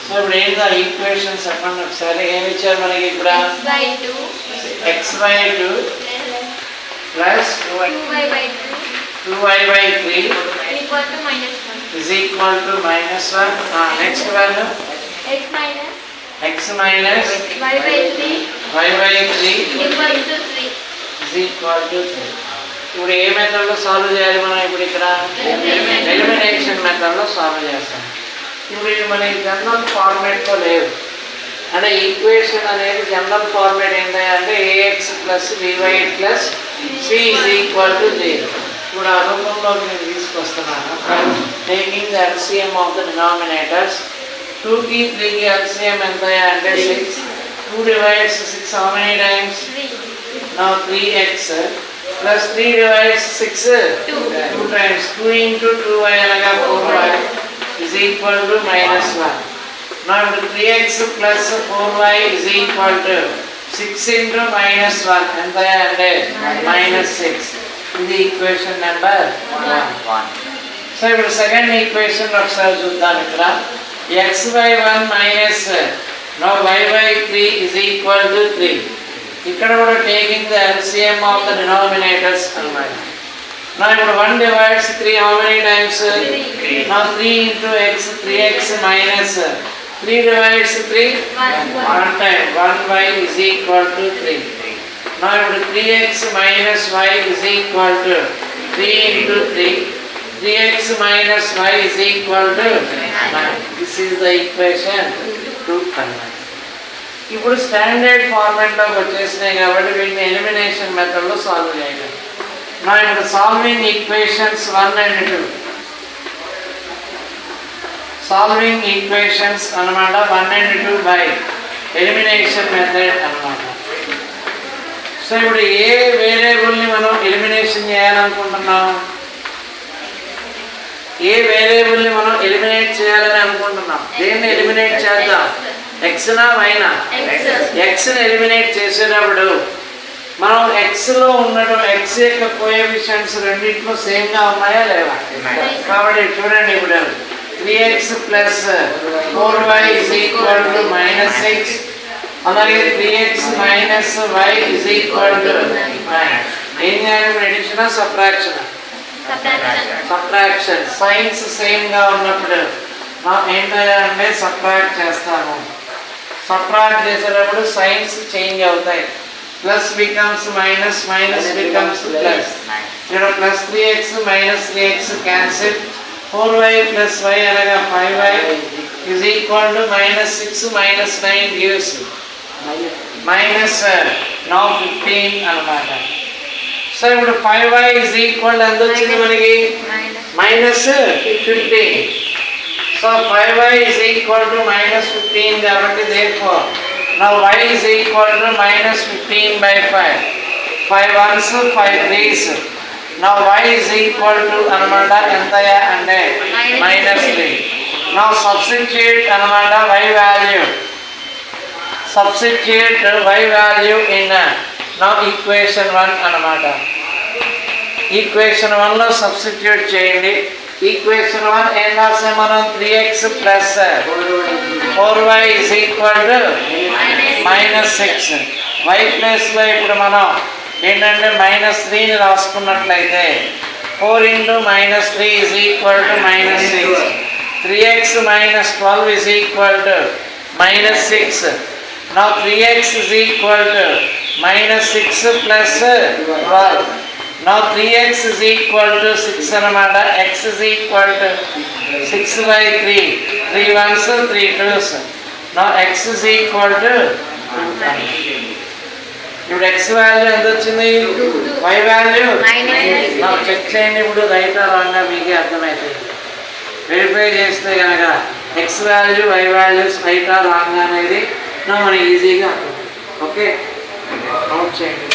So ఇప్పుడు ఏంటో equations చెప్పండి ఒకసారి. ఏమి ఇచ్చారు మనకి ఇక్కడ? x/2 plus 2y/3 is equal to -1. Next value x minus y/3 is equal to 3. ఇప్పుడు ఏ మెథడ్లో సాల్వ్ చేయాలి మనం? ఇప్పుడు ఇక్కడ ఎలిమినేషన్ మెథడ్లో సాల్వ్ చేస్తాం. ఇప్పుడు ఇది మన జనరల్ ఫార్మేట్లో లేదు, అంటే ఈక్వేషన్ అనేది జనరల్ ఫార్మేట్ ఏంటంటే ax plus by plus c is equal to 0. ఇప్పుడు ఆ రూపంలోకి నేను తీసుకొస్తున్నాను. Taking the LCM of the denominators. 2కి 3కి LCM ఎంత అంటే 6. 2 divides 6 how many times? Now 3x plus 3 divides 6 2 times. 2 into 2y అనగా 4y is equal to -1. Now 3x plus 4y is equal to 6 into -1 ఎంత అంటే -6. ఇది ఈక్వేషన్ నెంబర్ 1. సో ఇప్పుడు second equation ఒకసారి చూద్దాం. ఇక్కడ x/1 minus now y/3 is equal to 3. ఇక్కడ కూడా taking the LCM of the denominators అన్నమాట. నా ఇప్పుడు 1 divides 3 how many times? Now 3 into x 3x minus 3 divides 3 1 time 1y is equal to 3. Now ఇప్పుడు 3x minus y is equal to 3 into 3. 3x minus y is equal to 9. This is the equation 2 అన్నమాట. ఇప్పుడు standard ఫార్మాట్లోకి వచ్చేసినాయి కాబట్టి వీటిని elimination మెథడ్లో solve చేయగలం. నా ఇప్పుడు solving equations 1 and 2. Solving equations అన్నమాట 1 and 2 బై ఎలిమినేషన్ మెథడ్ అన్నమాట. సో ఇప్పుడు ఏ వేరియబుల్ని మనం ఎలిమినేషన్ చేయాలనుకుంటున్నాం? ఏ వేరియబుల్ని మనం ఎలిమినేట్ చేయాలని అనుకుంటున్నాం? దేన్ని ఎలిమినేట్ చేద్దాం? ఎక్స్నా వైనా? ఎక్స్ని ఎలిమినేట్ చేసేటప్పుడు మనం ఎక్స్లో ఉండటం ఎక్స్ యొక్క కోఎఫిషియెంట్స్ రెండింటిలో సేమ్గా ఉన్నాయా లేవా? కాబట్టి చూడండి, ఇప్పుడు 3x plus 4y is equal to -6. అలాగే 3x minus y is equal to 9. ఏం చేయాలి? Addition subtraction? సబ్ట్రాక్షన్. సైన్స్ సేమ్గా ఉన్నప్పుడు మనం ఏంటంటే సబ్ట్రాక్ట్ చేస్తాము. సబ్ట్రాక్ట్ చేసేటప్పుడు సైన్స్ చేంజ్ అవుతాయి. Plus becomes minus, minus becomes plus. ఇక్కడ plus 3x minus 3x cancel. 4y plus y అనగా 5y is equal to -6 minus 9 gives minus now 15 అన్నమాట. సో ఇప్పుడు 5y is equal ఎంత వచ్చింది మనకి? -15. So 5y is equal to -15 కాబట్టి therefore now y is equal to -15 by 5. 5 ones 5 3s. Now y is equal to anamata entaya ante -3. Now substitute anamata y value. Substitute y value in now equation 1 anamata. Equation 1 lo substitute cheyandi. Equation 1 em rase manam 3x plus 4y is equal to -6. y plus y ఇప్పుడు మనం ఏంటంటే -3ని రాసుకున్నట్లయితే 4 into -3 is equal to -6. 3x minus 12 is equal to -6. Now 3x is equal to -6 plus 12. Now 3x is equal to 6 anamata. X is equal to 6 by 3. 3 ones 3 twos. Now x is equal to 2. ఇప్పుడు x value ఎంత వచ్చింది? y value నాకు check చేయండి. ఇప్పుడు right రాంగా మీకే అర్థమవుతుంది. Verify చేస్తే కనుక x value y values right wrong అనేది మనం ఈజీగా అర్థం. ఓకే, నోట్ చేయండి.